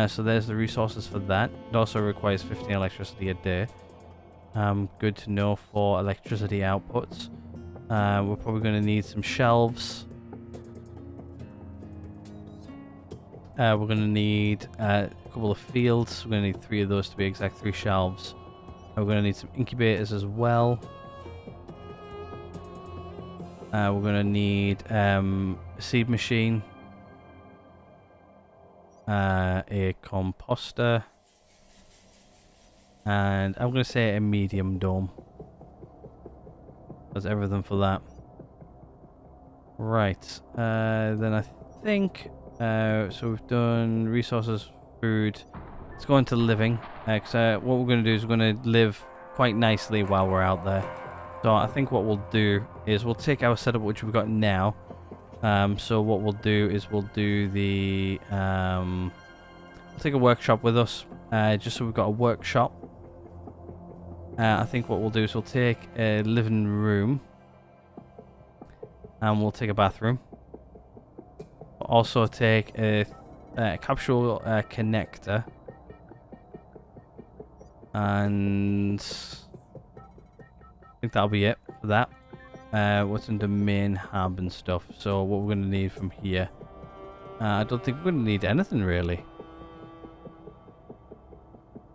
So there's the resources for that. It also requires 15 electricity a day. Good to know for electricity outputs. We're probably going to need some shelves. We're going to need a couple of fields. We're going to need 3 of those to be exact, 3 shelves. We're going to need some incubators as well. We're going to need a seed machine, a composter, and I'm going to say a medium dome. That's everything for that. Right, then I think... so we've done resources, food. Let's go into living. What we're going to do is we're going to live quite nicely while we're out there. So I think what we'll do is we'll take our setup which we've got now. So what we'll do is we'll do the... we'll take a workshop with us. Just so we've got a workshop. I think what we'll do is we'll take a living room. And we'll take a bathroom. Also take a capsule connector. And I think that'll be it for that. What's in the main hub and stuff. So what we're going to need from here. I don't think we're going to need anything really.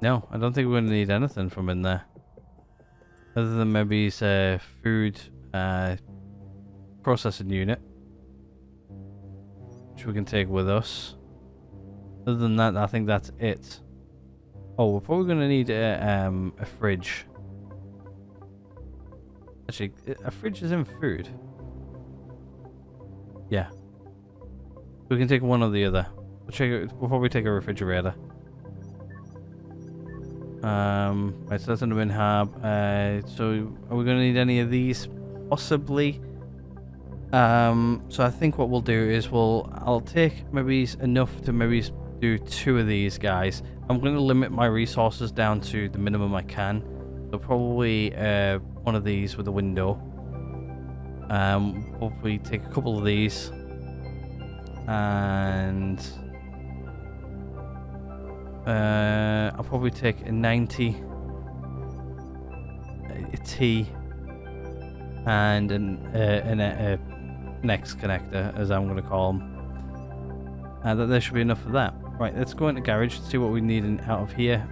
No, I don't think we're going to need anything from in there. Other than maybe food processing unit. Which we can take with us. Other than that, I think that's it. Oh, we're probably going to need a fridge. Actually, a fridge is in food. Yeah. We can take one or the other. We'll probably take a refrigerator. Right, so that's in the main hub. So are we going to need any of these? Possibly. So I think what we'll do is I'll take maybe enough to maybe do 2 of these guys. I'm going to limit my resources down to the minimum I can. So probably one of these with a window. Probably take a couple of these. And I'll probably take a 90, a T, and an X connector, as I'm going to call them. That there should be enough of that. Right, let's go into garage to see what we need out of here.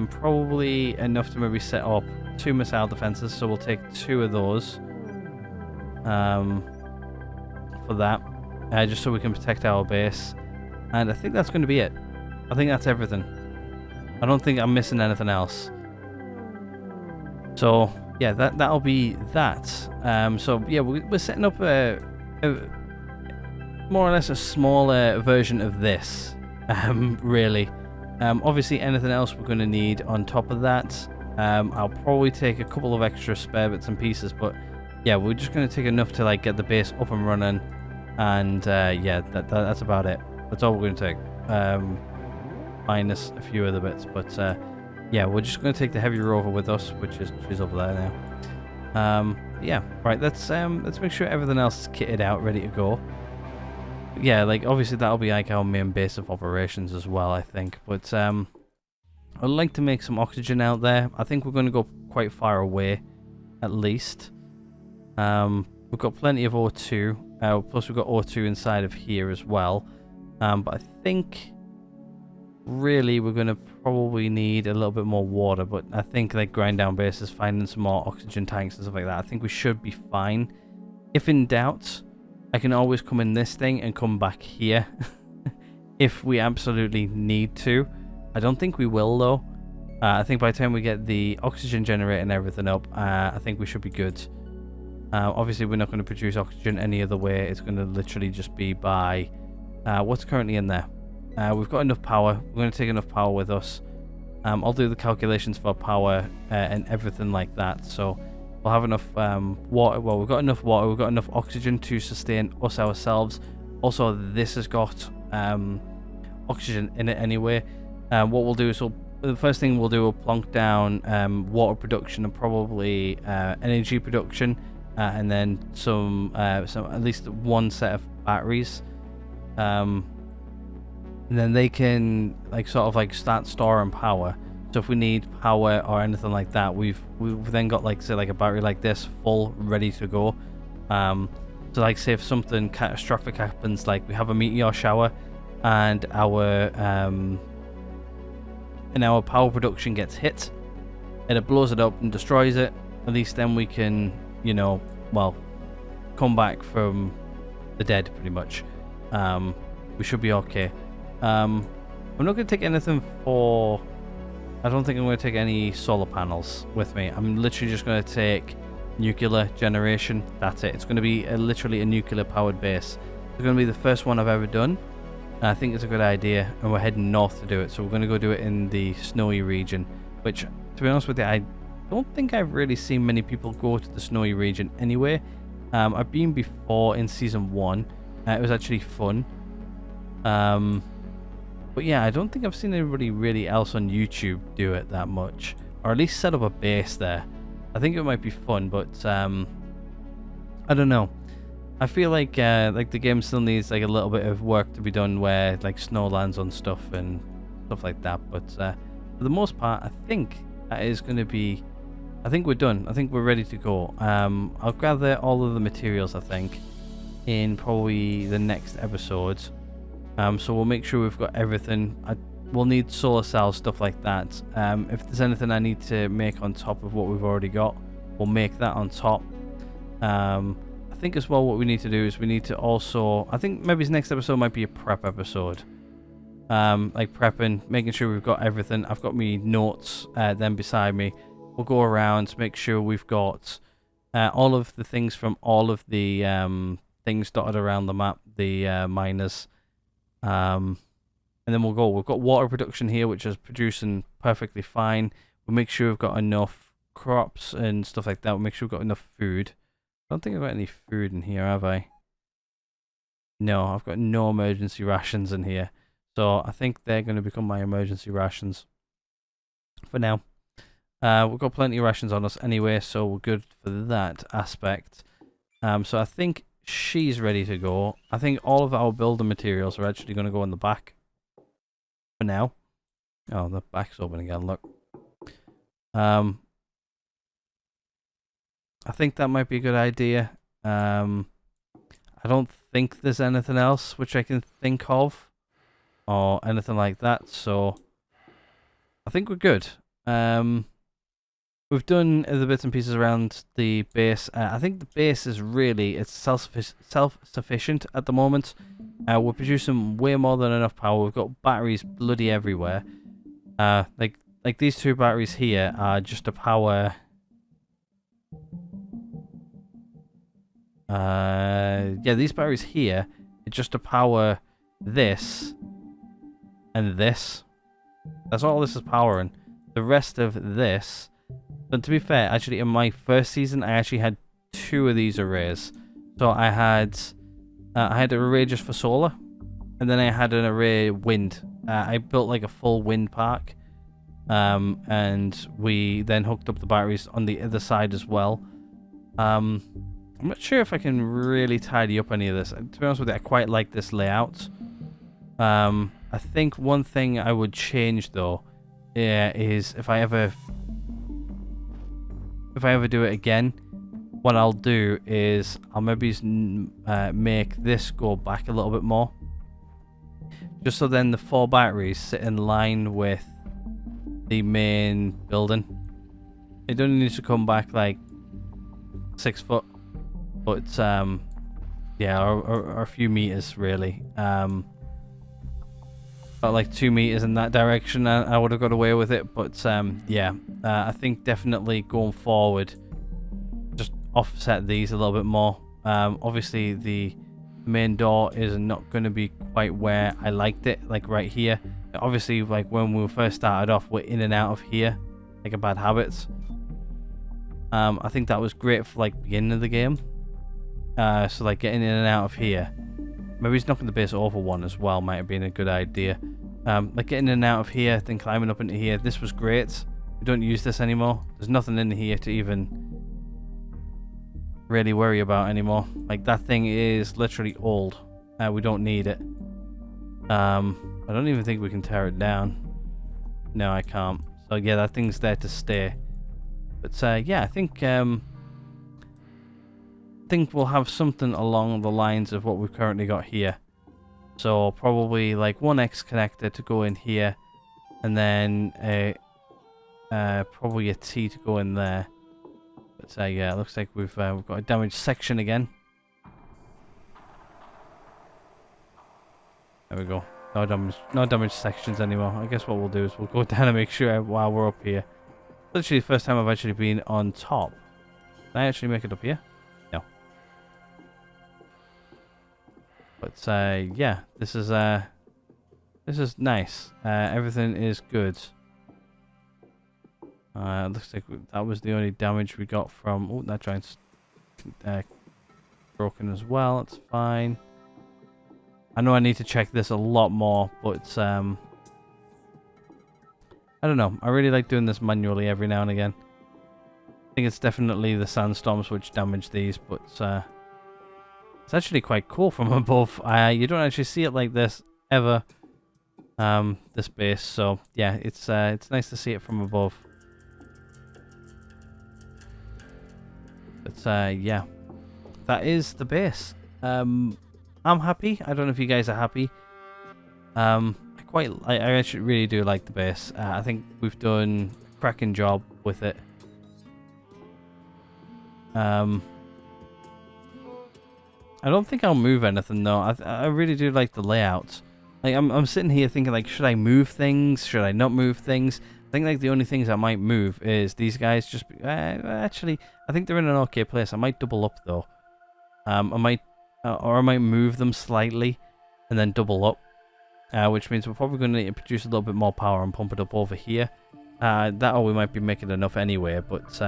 Probably enough to maybe set up 2 missile defenses, so we'll take 2 of those for that, just so we can protect our base. And I think that's going to be it. I think that's everything. I don't think I'm missing anything else. So yeah, that'll be that. So yeah, we're setting up a more or less a smaller version of this. Really. Obviously anything else we're going to need on top of that. I'll probably take a couple of extra spare bits and pieces, but yeah, we're just going to take enough to like get the base up and running, and yeah, that's about it. That's all we're going to take, minus a few other bits, but yeah, we're just going to take the heavy rover with us, which is over there now. Yeah, right, let's make sure everything else is kitted out, ready to go. Yeah, like obviously that'll be like our main base of operations as well, I think. But I'd like to make some oxygen out there. I think we're going to go quite far away, at least. We've got plenty of O2. Plus we've got O2 inside of here as well. But I think really we're going to probably need a little bit more water. But I think like grind down bases, finding some more oxygen tanks and stuff like that, I think we should be fine. If in doubt, I can always come in this thing and come back here if we absolutely need to. I don't think we will though. I think by the time we get the oxygen generator and everything up, I think we should be good. Obviously we're not going to produce oxygen any other way. It's going to literally just be by what's currently in there. We've got enough power. We're going to take enough power with us. I'll do the calculations for power and everything like that. So we'll have enough water. Well, we've got enough water. We've got enough oxygen to sustain us ourselves. Also, this has got oxygen in it anyway. What we'll do is the first thing we'll do, we'll plonk down water production and probably energy production, and then some at least one set of batteries. And then they can like sort of like start storing power. So if we need power or anything like that, we've then got like say like a battery like this full, ready to go. So like say if something catastrophic happens, like we have a meteor shower and our power production gets hit and it blows it up and destroys it, at least then we can, you know, well, come back from the dead pretty much. We should be okay. I'm not going to take anything for... I don't think I'm going to take any solar panels with me. I'm literally just going to take nuclear generation. That's it. It's going to be literally a nuclear powered base. It's going to be the first one I've ever done. I think it's a good idea, and we're heading north to do it. So we're going to go do it in the snowy region, which, to be honest with you, I don't think I've really seen many people go to the snowy region anyway. I've been before in season 1. It was actually fun. But yeah, I don't think I've seen anybody really else on YouTube do it that much, or at least set up a base there. I think it might be fun, but I don't know. I feel like the game still needs like a little bit of work to be done, where like snow lands on stuff and stuff like that. But for the most part, I think that is going to be... I think we're done. I think we're ready to go. I'll gather all of the materials, I think, in probably the next episode. So we'll make sure we've got everything. We'll need solar cells, stuff like that. If there's anything I need to make on top of what we've already got, we'll make that on top. I think as well what we need to do is we need to also... I think maybe this next episode might be a prep episode. Like prepping, making sure we've got everything. I've got me notes then beside me. We'll go around, make sure we've got all of the things from all of the things dotted around the map, the miners. And then we'll go. We've got water production here, which is producing perfectly fine. We'll make sure we've got enough crops and stuff like that. We'll make sure we've got enough food. I don't think I've got any food in here, have I? No, I've got no emergency rations in here. So I think they're going to become my emergency rations for now. We've got plenty of rations on us anyway, so we're good for that aspect. So I think she's ready to go. I think all of our building materials are actually going to go in the back for now. Oh, the back's open again, look. I think that might be a good idea. I don't think there's anything else which I can think of or anything like that, so I think we're good. We've done the bits and pieces around the base. I think the base is really, it's self-sufficient at the moment. We're producing way more than enough power. We've got batteries bloody everywhere. Like these two batteries here are just to power... yeah, these batteries here are just to power this and this. That's all this is powering. The rest of this... But to be fair, actually in my first season, I actually had 2 of these arrays. So I had an array just for solar, and then I had an array wind. I built like a full wind park, and we then hooked up the batteries on the other side as well. I'm not sure if I can really tidy up any of this. To be honest with you, I quite like this layout. I think one thing I would change though, is if I ever do it again, what I'll do is I'll maybe make this go back a little bit more, just so then the 4 batteries sit in line with the main building. It only needs to come back like 6 foot, but yeah, or a few meters really. About like 2 meters in that direction, I would have got away with it. But yeah, I think definitely going forward, just offset these a little bit more. Obviously, the main door is not going to be quite where I liked it, like right here. Obviously, like when we first started off, we're in and out of here, like a bad habit. I think that was great for like beginning of the game. So like getting in and out of here. Maybe knocking the base over 1 as well might have been a good idea. Like getting in and out of here, then climbing up into here. This was great. We don't use this anymore. There's nothing in here to even really worry about anymore. Like that thing is literally old. We don't need it. I don't even think we can tear it down. No, I can't. So yeah, that thing's there to stay. But yeah, I think we'll have something along the lines of what we've currently got here. So probably like 1 X connector to go in here, and then probably a T to go in there. But yeah, it looks like we've got a damaged section again. There we go. No damaged sections anymore. I guess what we'll do is we'll go down and make sure while we're up here. Literally the first time I've actually been on top. Can I actually make it up here? No. But yeah, this is nice. Everything is good. Looks like that was the only damage we got from... Oh, that giant's broken as well. That's fine. I know I need to check this a lot more, but I don't know. I really like doing this manually every now and again. I think it's definitely the sandstorms which damage these, but it's actually quite cool from above. You don't actually see it like this ever. This base, so yeah, it's nice to see it from above. But yeah, that is the base. I'm happy. I don't know if you guys are happy. I actually really do like the base. I think we've done a cracking job with it. I don't think I'll move anything though. I really do like the layout. Like I'm sitting here thinking like, should I move things? Should I not move things? I think like the only things I might move is these guys. Just actually, I think they're in an okay place. I might double up though. I might move them slightly, and then double up. Which means we're probably going to need to produce a little bit more power and pump it up over here. That or we might be making enough anyway, but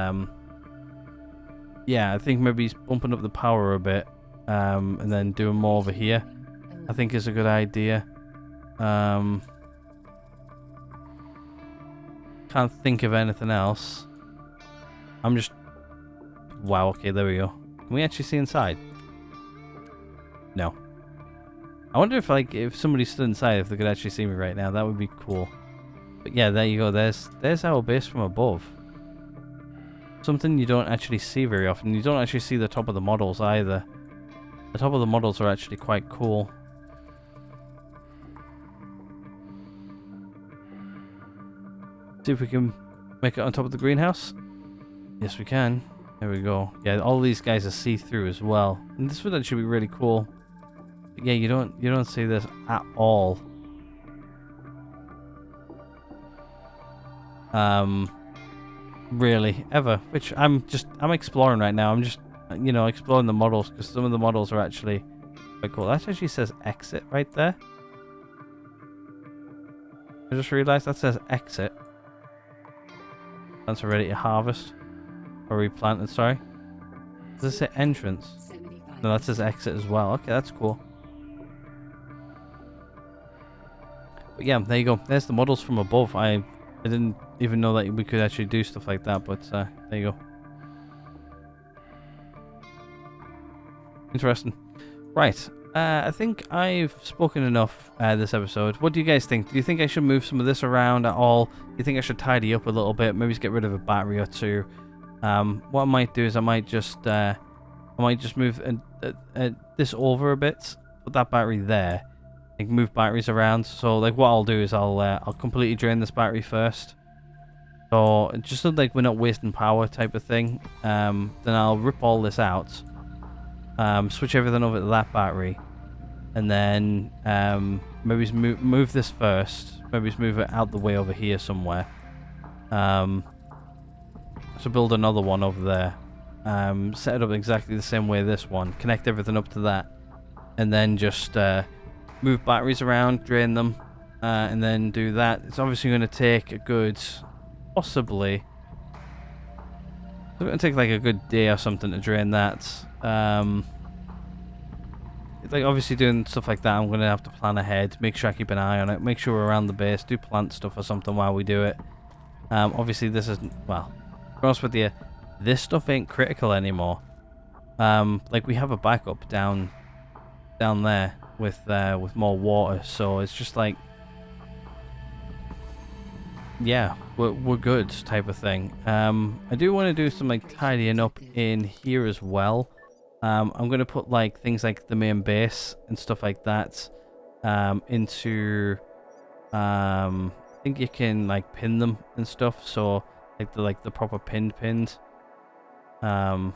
yeah, I think maybe bumping up the power a bit, and then doing more over here, I think is a good idea. Can't think of anything else. I'm just... Wow, okay, there we go. Can we actually see inside? No. I wonder if like if somebody stood inside, if they could actually see me right now. That would be cool. But yeah, there you go. There's our base from above. Something you don't actually see very often. You don't actually see the top of the models either. The top of the models are actually quite cool. See if we can make it on top of the greenhouse. Yes, we can. There we go. Yeah, all these guys are see-through as well. And this would actually be really cool. Yeah, you don't see this at all. Really, ever. Which I'm exploring right now. I'm just, exploring the models because some of the models are actually quite cool. That actually says exit right there. I just realized that says exit. Plants are ready to harvest. Or replanted, sorry. Does it say entrance? No, that says exit as well. Okay, that's cool. But yeah, there you go. There's the models from above. I didn't even know that we could actually do stuff like that, but there you go. Interesting. Right. I think I've spoken enough this episode. What do you guys think? Do you think I should move some of this around at all? Do you think I should tidy up a little bit? Maybe just get rid of a battery or two? What I might do is I might just move this over a bit. Put that battery there. Like move batteries around. So like what I'll do is I'll completely drain this battery first. So just so like we're not wasting power type of thing. Then I'll rip all this out. Switch everything over to that battery, and then maybe move this first. Maybe move it out the way over here somewhere. So build another one over there. Set it up exactly the same way this one. Connect everything up to that, and then just move batteries around, drain them, and then do that. It's obviously going to take a good, possibly. It's going to take like a good day or something to drain that. Like obviously doing stuff like that, I'm gonna have to plan ahead, make sure I keep an eye on it, make sure we're around the base, do plant stuff or something while we do it. Obviously this isn't, well, to be honest with you, this stuff ain't critical anymore. Like we have a backup down there with more water, so it's just like, yeah, we're good type of thing. I do want to do some like tidying up in here as well. I'm going to put like things like the main base and stuff like that into I think you can like pin them and stuff, so like the proper pinned pins. From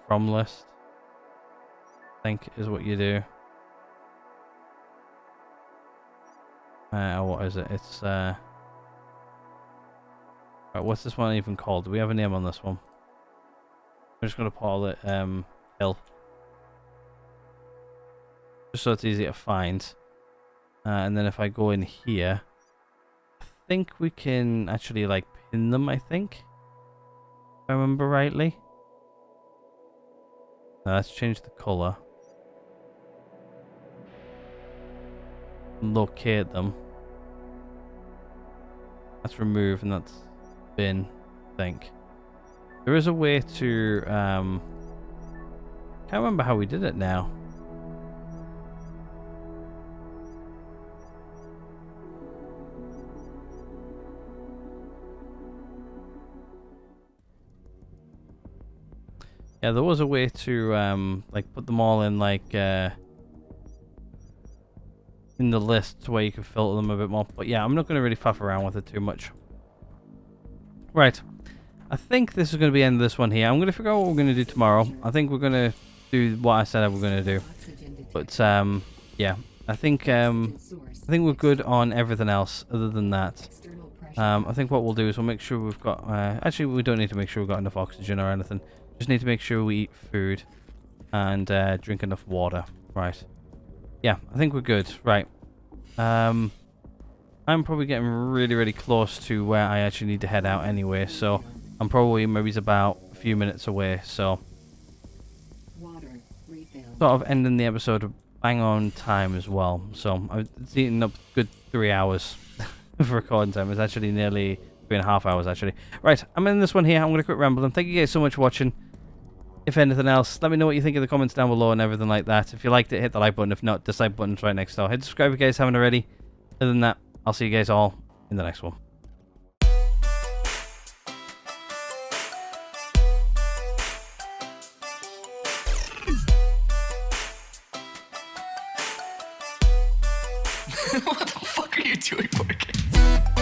list, I think is what you do. What is it? It's right, what's this one even called? Do we have a name on this one? I'm just gonna call it hill, just so it's easy to find. And then if I go in here, I think we can actually like pin them. I think, if I remember rightly. Now let's change the color. Locate them. That's remove and that's bin, I think. There is a way to, can't remember how we did it now. Yeah, there was a way to like put them all in like in the list where you can filter them a bit more. But yeah, I'm not going to really faff around with it too much. Right. I think this is going to be the end of this one here. I'm going to figure out what we're going to do tomorrow. I think we're going to do what I said we're going to do. But yeah, I think we're good on everything else other than that. I think what we'll do is we'll make sure we've got... actually, we don't need to make sure we've got enough oxygen or anything. Just need to make sure we eat food and drink enough water. Right. Yeah, I think we're good. Right. I'm probably getting really, really close to where I actually need to head out anyway. So I'm probably maybe about a few minutes away. So sort of ending the episode bang on time as well. So it's eating up a good 3 hours of recording time. It's actually nearly 3.5 hours actually. Right, I'm in this one here. I'm going to quit rambling. Thank you guys so much for watching. If anything else, let me know what you think in the comments down below and everything like that. If you liked it, hit the like button. If not, dislike button's right next door. Hit subscribe if you guys haven't already. Other than that, I'll see you guys all in the next one. What the fuck are you doing, Morgan?